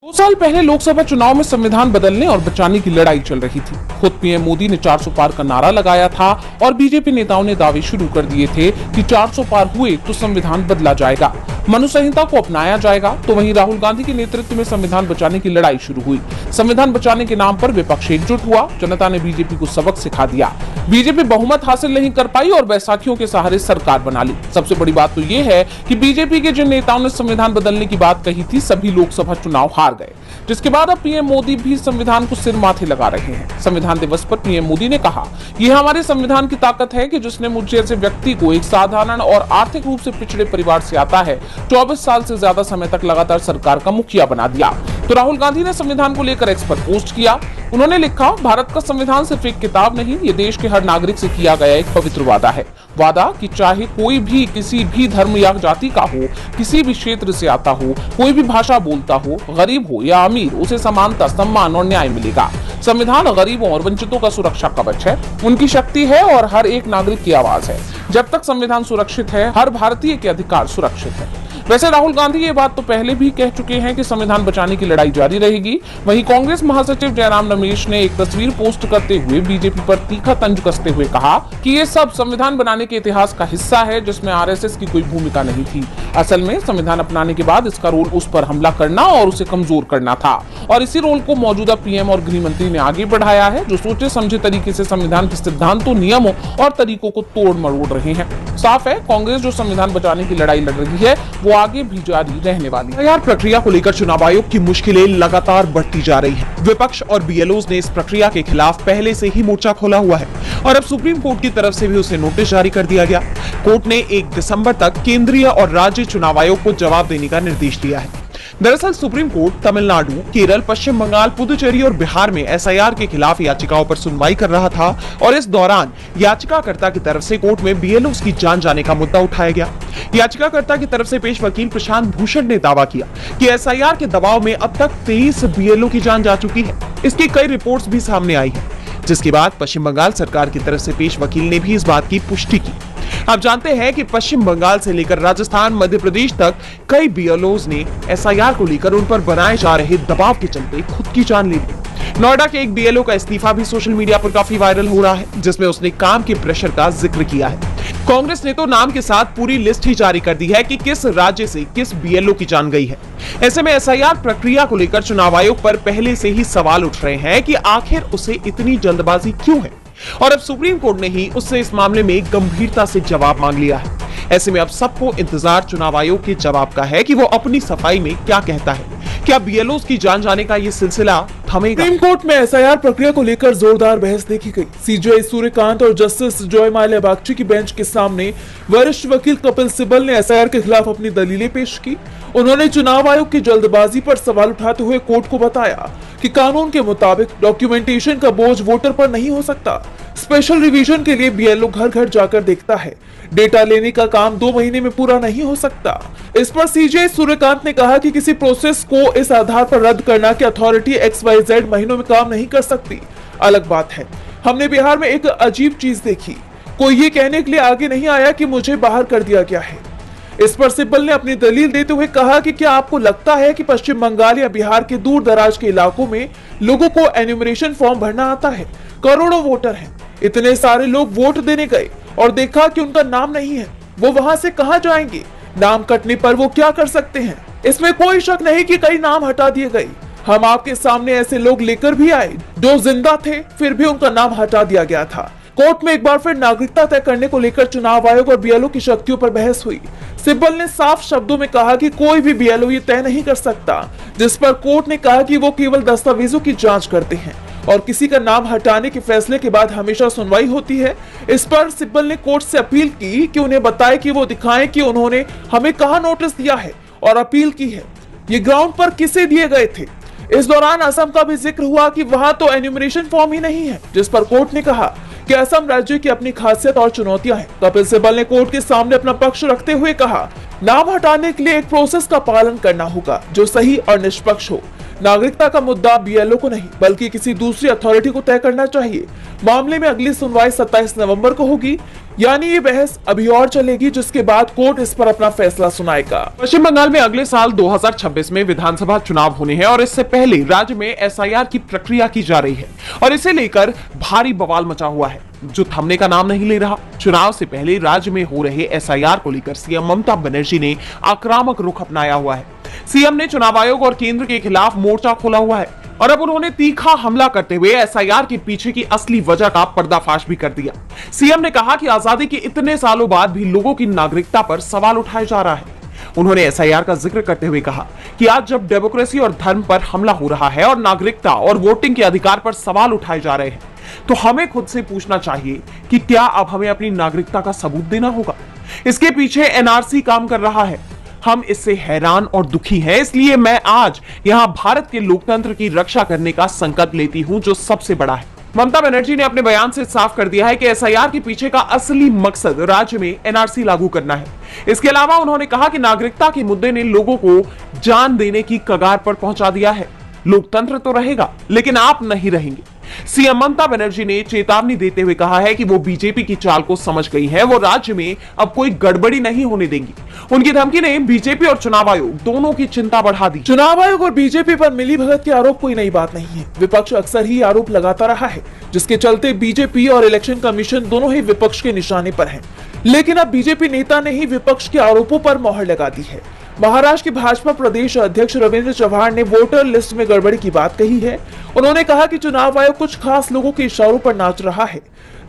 2 साल पहले लोकसभा चुनाव में संविधान बदलने और बचाने की लड़ाई चल रही थी। खुद पीएम मोदी ने 400 पार का नारा लगाया था और बीजेपी नेताओं ने दावे शुरू कर दिए थे कि 400 पार हुए तो संविधान बदला जाएगा, मनु संहिता को अपनाया जाएगा। तो वहीं राहुल गांधी के नेतृत्व में संविधान बचाने की लड़ाई शुरू हुई। संविधान बचाने के नाम पर विपक्ष एकजुट हुआ। जनता ने बीजेपी को सबक सिखा दिया। बीजेपी बहुमत हासिल नहीं कर पाई और बैसाखियों के सहारे सरकार बना ली। सबसे बड़ी बात तो ये है कि बीजेपी के जिन नेताओं ने संविधान बदलने की बात कही थी, सभी लोकसभा चुनाव हार गए, जिसके बाद अब पीएम मोदी भी संविधान को सिर माथे लगा रहे हैं। संविधान दिवस पर पीएम मोदी ने कहा, यह हमारे संविधान की ताकत है कि जिसने मुझ जैसे व्यक्ति को एक साधारण और आर्थिक रूप से पिछड़े परिवार से आता है 24 साल से ज्यादा समय तक लगातार सरकार का मुखिया बना दिया। तो राहुल गांधी ने संविधान को लेकर एक्स पर पोस्ट किया। उन्होंने लिखा, भारत का संविधान सिर्फ एक किताब नहीं, ये देश के हर नागरिक से किया गया एक पवित्र वादा है। वादा कि चाहे कोई भी किसी भी धर्म या जाति का हो, किसी भी क्षेत्र से आता हो, कोई भी भाषा बोलता हो, गरीब हो या अमीर, उसे समानता, सम्मान और न्याय मिलेगा। संविधान गरीबों और वंचितों का सुरक्षा कवच है, उनकी शक्ति है और हर एक नागरिक की आवाज है। जब तक संविधान सुरक्षित है, हर भारतीय के अधिकार सुरक्षित है। वैसे राहुल गांधी ये बात तो पहले भी कह चुके हैं कि संविधान बचाने की लड़ाई जारी रहेगी। वहीं कांग्रेस महासचिव जयराम रमेश ने एक तस्वीर पोस्ट करते हुए बीजेपी पर तीखा तंज कसते हुए कहा कि ये सब संविधान बनाने के इतिहास का हिस्सा है, जिसमें आरएसएस की कोई भूमिका नहीं थी। असल में संविधान अपनाने के बाद इसका रोल उस पर हमला करना और उसे कमजोर करना था, और इसी रोल को मौजूदा पीएम और गृह मंत्री ने आगे बढ़ाया है, जो सोचे समझे तरीके से संविधान के सिद्धांतों, नियमों और तरीकों को तोड़ मरोड़ रहे हैं। साफ है, कांग्रेस जो संविधान बचाने की लड़ाई लड़ रही है, वो आगे भी जारी रहने वाली है। एफआईआर प्रक्रिया को लेकर चुनाव आयोग की मुश्किलें लगातार बढ़ती जा रही हैं। विपक्ष और बीएलओज ने इस प्रक्रिया के खिलाफ पहले से ही मोर्चा खोला हुआ है और अब सुप्रीम कोर्ट की तरफ से भी उसे नोटिस जारी कर दिया गया। कोर्ट ने 1 दिसंबर तक केंद्रीय और राज्य चुनाव आयोग को जवाब देने का निर्देश दिया है। दरअसल सुप्रीम कोर्ट तमिलनाडु, केरल, पश्चिम बंगाल, पुदुचेरी और बिहार में एसआईआर के खिलाफ याचिकाओं पर सुनवाई कर रहा था और इस दौरान याचिकाकर्ता की तरफ से कोर्ट में बीएलओस की जान जाने का मुद्दा उठाया गया। याचिकाकर्ता की तरफ से पेश वकील प्रशांत भूषण ने दावा किया कि एसआईआर के दबाव में अब तक 23 बीएलओ की जान जा चुकी है। इसकी कई रिपोर्ट्स भी सामने आई है, जिसके बाद पश्चिम बंगाल सरकार की तरफ से पेश वकील ने भी इस बात की पुष्टि की। आप जानते हैं कि पश्चिम बंगाल से लेकर राजस्थान, मध्य प्रदेश तक कई बीएलओज ने एसआईआर को लेकर उन पर बनाए जा रहे दबाव के चलते खुद की जान ले ली। नोएडा के एक बीएलओ का इस्तीफा भी सोशल मीडिया पर काफी वायरल हो रहा है, जिसमें उसने काम के प्रेशर का जिक्र किया है। कांग्रेस ने तो नाम के साथ पूरी लिस्ट ही जारी कर दी है कि किस राज्य से किस बीएलओ की जान गई है। ऐसे में एसआईआर प्रक्रिया को लेकर चुनाव आयोग पर पहले से ही सवाल उठ रहे हैं कि आखिर उसे इतनी जल्दबाजी क्यों है, और अब सुप्रीम कोर्ट ने ही उससे इस मामले में गंभीरता से जवाब मांग लिया है। ऐसे में अब सबको इंतजार चुनाव आयोग के जवाब का है कि वो अपनी सफाई में क्या कहता है। क्या बीएलओस की जान जाने का ये सिलसिला थमेगा? सुप्रीम कोर्ट में एसआईआर प्रक्रिया को लेकर जोरदार बहस देखी गई। सीजेआई सूर्यकांत और जस्टिस जयमाल्या बागची की बेंच के सामने वरिष्ठ वकील कपिल सिब्बल ने एसआईआर के खिलाफ अपनी दलीलें पेश की। उन्होंने चुनाव आयोग की जल्दबाजी पर सवाल उठाते हुए कोर्ट को बताया कि कानून के मुताबिक डॉक्यूमेंटेशन का बोझ वोटर पर नहीं हो सकता। स्पेशल रिवीजन के लिए बीएलओ घर घर जाकर देखता है। डेटा लेने का काम 2 महीने में पूरा नहीं हो सकता। इस पर सीजेआई सूर्यकांत ने कहा कि किसी प्रोसेस को इस आधार पर रद्द करना कि अथॉरिटी XYZ महीनों में काम नहीं कर सकती, अलग बात है। हमने बिहार में एक अजीब चीज देखी, कोई ये कहने के लिए आगे नहीं आया कि मुझे बाहर कर दिया गया है। इस पर सिब्बल ने अपनी दलील देते हुए कहा कि क्या आपको लगता है कि पश्चिम बंगाल या बिहार के दूर दराज के इलाकों में लोगों को एन्यूमरेशन फॉर्म भरना आता है? करोड़ों वोटर हैं, इतने सारे लोग वोट देने गए और देखा कि उनका नाम नहीं है, वो वहां से कहां जाएंगे? नाम कटने पर वो क्या कर सकते हैं? इसमें कोई शक नहीं कि कई नाम हटा दिए गए। हम आपके सामने ऐसे लोग लेकर भी आए जो जिंदा थे, फिर भी उनका नाम हटा दिया गया था। कोर्ट में एक बार फिर नागरिकता तय करने को लेकर चुनाव आयोग और बीएलओ की शक्तियों पर बहस हुई। सिब्बल ने साफ शब्दों में कहा कि कोई भी बीएलओ ये तय नहीं कर सकता, जिस पर कोर्ट ने कहा कि वो केवल दस्तावेजों की जांच करते हैं और किसी का नाम हटाने के फैसले के बाद हमेशा सुनवाई होती है। इस पर सिब्बल ने कोर्ट से अपील की कि उन्हें बताएं कि वो दिखाएं कि उन्होंने हमें कहां नोटिस दिया है और अपील की है, ये ग्राउंड पर किसे दिए गए थे। इस दौरान असम का भी जिक्र हुआ कि वहां तो एन्यूमरेशन फॉर्म ही नहीं है, जिस पर कोर्ट ने कहा कि असम राज्य की अपनी खासियत और चुनौतियां हैं। कपिल सिब्बल ने कोर्ट के सामने अपना पक्ष रखते हुए कहा, नाम हटाने के लिए एक प्रोसेस का पालन करना होगा जो सही और निष्पक्ष हो। नागरिकता का मुद्दा बीएलओ को नहीं बल्कि किसी दूसरी अथॉरिटी को तय करना चाहिए। मामले में अगली सुनवाई 27 नवंबर को होगी, यानी ये बहस अभी और चलेगी, जिसके बाद कोर्ट इस पर अपना फैसला सुनाएगा। पश्चिम बंगाल में अगले साल 2026 में विधानसभा चुनाव होने हैं और इससे पहले राज्य में एसआईआर की प्रक्रिया की जा रही है और इसे लेकर भारी बवाल मचा हुआ है जो थमने का नाम नहीं ले रहा। चुनाव से पहले राज्य में हो रहे एसआईआर को लेकर सीएम ममता बनर्जी ने आक्रामक रुख अपनाया हुआ है। सीएम ने चुनाव आयोग और केंद्र के खिलाफ मोर्चा खोला हुआ है और अब उन्होंने तीखा हमला करते हुए एसआईआर के पीछे की असली वजह का पर्दाफाश भी कर दिया। सीएम ने कहा कि आजादी के इतने सालों बाद भी लोगों की नागरिकता पर सवाल उठाया जा रहा है। उन्होंने एसआईआर का जिक्र करते हुए कहा कि आज जब डेमोक्रेसी और धर्म पर हमला हो रहा है और नागरिकता और वोटिंग के अधिकार पर सवाल उठाए जा रहे हैं तो हमें खुद से पूछना चाहिए कि क्या अब हमें अपनी नागरिकता का सबूत देना होगा। इसके पीछे एनआरसी काम कर रहा है। हम इससे हैरान और दुखी हैं, इसलिए मैं आज यहां भारत के लोकतंत्र की रक्षा करने का संकल्प लेती हूं जो सबसे बड़ा है। ममता बनर्जी ने अपने बयान से साफ कर दिया है कि एसआईआर के पीछे का असली मकसद राज्य में एनआरसी लागू करना है। इसके अलावा उन्होंने कहा कि नागरिकता के मुद्दे ने लोगों को जान देने की कगार पर पहुंचा दिया है। लोकतंत्र तो रहेगा लेकिन आप नहीं रहेंगे। सीएम ममता बनर्जी ने चेतावनी देते हुए कहा है कि वो बीजेपी की चाल को समझ गई है। वो राज्य में अब कोई गड़बड़ी नहीं होने देंगी। उनकी धमकी ने बीजेपी और चुनाव आयोग दोनों की चिंता बढ़ा दी। चुनाव आयोग और बीजेपी पर मिलीभगत के आरोप कोई नई बात नहीं है। विपक्ष अक्सर ही आरोप लगाता रहा है, जिसके चलते बीजेपी और इलेक्शन कमीशन दोनों ही विपक्ष के निशाने पर हैं। लेकिन अब बीजेपी नेता ने ही विपक्ष के आरोपों पर मोहर लगा दी है। महाराष्ट्र के भाजपा प्रदेश अध्यक्ष रविंद्र चव्हाण ने वोटर लिस्ट में गड़बड़ी की बात कही है। उन्होंने कहा कि चुनाव आयोग कुछ खास लोगों के इशारों पर नाच रहा है।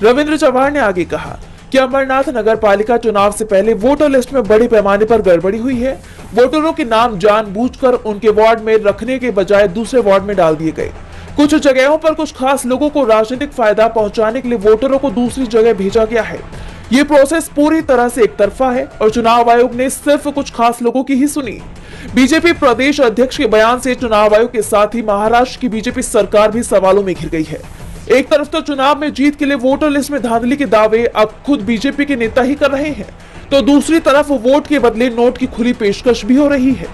रविंद्र चव्हाण ने आगे कहा कि अमरनाथ नगर पालिका चुनाव से पहले वोटर लिस्ट में बड़े पैमाने पर गड़बड़ी हुई है। वोटरों के नाम जानबूझकर उनके वार्ड में रखने के बजाय दूसरे वार्ड में डाल दिए गए। कुछ जगहों पर कुछ खास लोगों को राजनीतिक फायदा पहुंचाने के लिए वोटरों को दूसरी जगह भेजा गया है। ये प्रोसेस पूरी तरह से एक तरफा है और चुनाव आयोग ने सिर्फ कुछ खास लोगों की ही सुनी। बीजेपी प्रदेश अध्यक्ष के बयान से चुनाव आयोग के साथ ही महाराष्ट्र की बीजेपी सरकार भी सवालों में घिर गई है। एक तरफ तो चुनाव में जीत के लिए वोटर लिस्ट में धांधली के दावे अब खुद बीजेपी के नेता ही कर रहे हैं, तो दूसरी तरफ वोट के बदले नोट की खुली पेशकश भी हो रही है।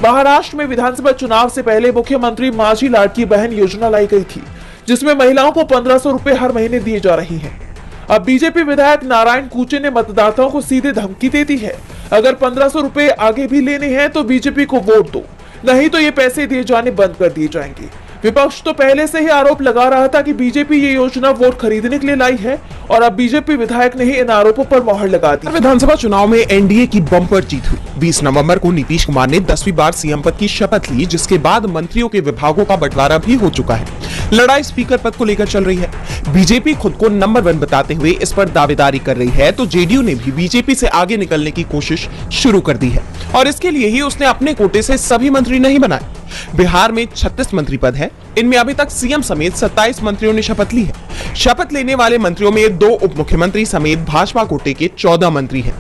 महाराष्ट्र में विधानसभा चुनाव से पहले मुख्यमंत्री माझी लाडकी बहन योजना लाई गई थी, जिसमें महिलाओं को 1500 रुपए हर महीने दिए जा रही हैं। अब बीजेपी विधायक नारायण कूचे ने मतदाताओं को सीधे धमकी दे दी है, अगर 1500 रुपए आगे भी लेने हैं तो बीजेपी को वोट दो, नहीं तो ये पैसे दिए जाने बंद कर दिए जाएंगे। विपक्ष तो पहले से ही आरोप लगा रहा था कि बीजेपी ये योजना वोट खरीदने के लिए लाई है और अब बीजेपी विधायक ने ही इन आरोपों पर मोहर लगा दी। विधानसभा चुनाव में एनडीए की बम्पर जीत हुई। 20 नवंबर को नीतीश कुमार ने 10वीं बार सीएम पद की शपथ ली, जिसके बाद मंत्रियों के विभागों का बंटवारा भी हो चुका है। लड़ाई स्पीकर पद को लेकर चल रही है। बीजेपी खुद को नंबर 1 बताते हुए इस पर दावेदारी कर रही है, तो जेडीयू ने भी बीजेपी से आगे निकलने की कोशिश शुरू कर दी है और इसके लिए ही उसने अपने कोटे से सभी मंत्री नहीं बनाए। बिहार में 36 मंत्री पद है। इनमें अभी तक सीएम समेत 27 मंत्रियों ने शपथ ली है। शपथ लेने वाले मंत्रियों में 2 उप मुख्यमंत्री समेत भाजपा कोटे के 14 मंत्री हैं।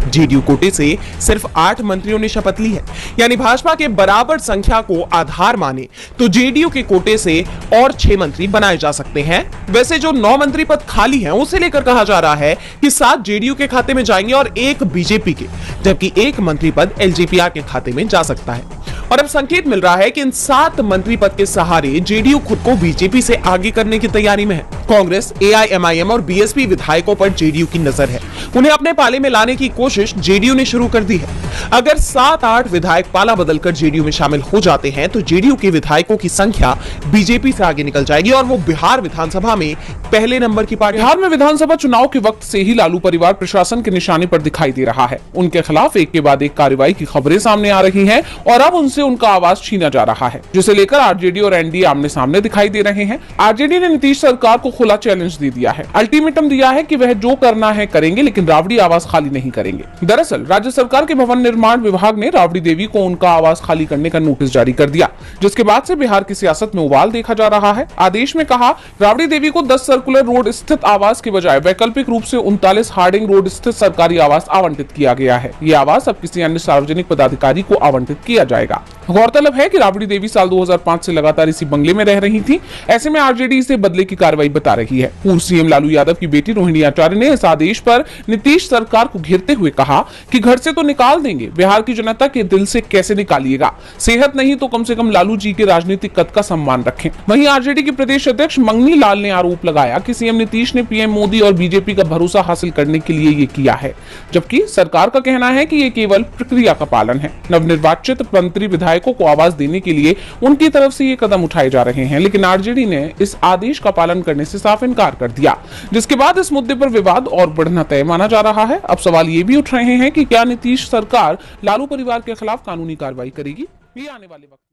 जेडीयू कोटे से सिर्फ 8 मंत्रियों ने शपथ ली है, यानी भाजपा के बराबर संख्या को आधार माने तो जेडीयू के कोटे से और 6 मंत्री बनाए जा सकते हैं। वैसे जो 9 मंत्री पद खाली हैं, उसे लेकर कहा जा रहा है कि 7 जेडीयू के खाते में जाएंगे और 1 बीजेपी के, जबकि 1 मंत्री पद एलजेपीआर के खाते में जा सकता है। और अब संकेत मिल रहा है कि इन 7 मंत्री पद के सहारे जेडीयू खुद को बीजेपी से आगे करने की तैयारी में है। कांग्रेस, एआईएमआईएम और बीएसपी विधायकों पर जेडीयू की नजर है। उन्हें अपने पाले में लाने की कोशिश जेडीयू ने शुरू कर दी है। अगर 7-8 विधायक पाला बदलकर जेडीयू में शामिल हो जाते हैं तो जेडीयू के विधायकों की संख्या बीजेपी से आगे निकल जाएगी और वो बिहार विधानसभा में पहले नंबर की पार्टी। बिहार में विधानसभा चुनाव के वक्त से ही लालू परिवार प्रशासन के निशाने पर दिखाई दे रहा है। उनके खिलाफ एक के बाद एक कार्रवाई की खबरें सामने आ रही हैं और अब उनसे उनका आवाज छीना जा रहा है, जिसे लेकर आरजेडी और एनडीए आमने सामने दिखाई दे रहे हैं। आरजेडी ने नीतीश सरकार को खुला चैलेंज दे दिया है, अल्टीमेटम दिया है कि वह जो करना है करेंगे, लेकिन राबड़ी आवास खाली नहीं करेंगे। दरअसल राज्य सरकार के भवन निर्माण विभाग ने राबड़ी देवी को उनका आवास खाली करने का नोटिस जारी कर दिया, जिसके बाद से बिहार की सियासत में उबाल देखा जा रहा है। आदेश में कहा, राबड़ी देवी को 10 सर्कुलर रोड स्थित आवास के बजाय वैकल्पिक रूप से 39 हार्डिंग रोड स्थित सरकारी आवास आवंटित किया गया है। ये आवास अब किसी अन्य सार्वजनिक पदाधिकारी को आवंटित किया जाएगा। गौरतलब है कि राबड़ी देवी साल 2005 से लगातार इसी बंगले में रह रही थी। ऐसे में आरजेडी इसे बदले की कार्रवाई बता रही है। पूर्व सीएम लालू यादव की बेटी रोहिणी आचार्य ने इस आदेश पर नीतीश सरकार को घेरते हुए उन्होंने कहा कि घर से तो निकाल देंगे, बिहार की जनता के दिल से कैसे निकालिएगा? सेहत नहीं तो कम से कम लालू जी के राजनीतिक कद का सम्मान रखें। वहीं आरजेडी के प्रदेश अध्यक्ष मंगनी लाल ने आरोप लगाया कि सीएम नीतीश ने पीएम मोदी और बीजेपी का भरोसा हासिल करने के लिए ये किया है, जबकि सरकार का कहना है कि ये केवल प्रक्रिया का पालन है। नवनिर्वाचित मंत्री विधायकों को आवाज देने के लिए उनकी तरफ से ये कदम उठाए जा रहे हैं, लेकिन आरजेडी ने इस आदेश का पालन करने से साफ इनकार कर दिया, जिसके बाद इस मुद्दे पर विवाद और बढ़ना तय माना जा रहा है। अब सवाल ये भी उठ रहे हैं कि क्या नीतीश सरकार लालू परिवार के खिलाफ कानूनी कार्रवाई करेगी? ये आने वाले वक्त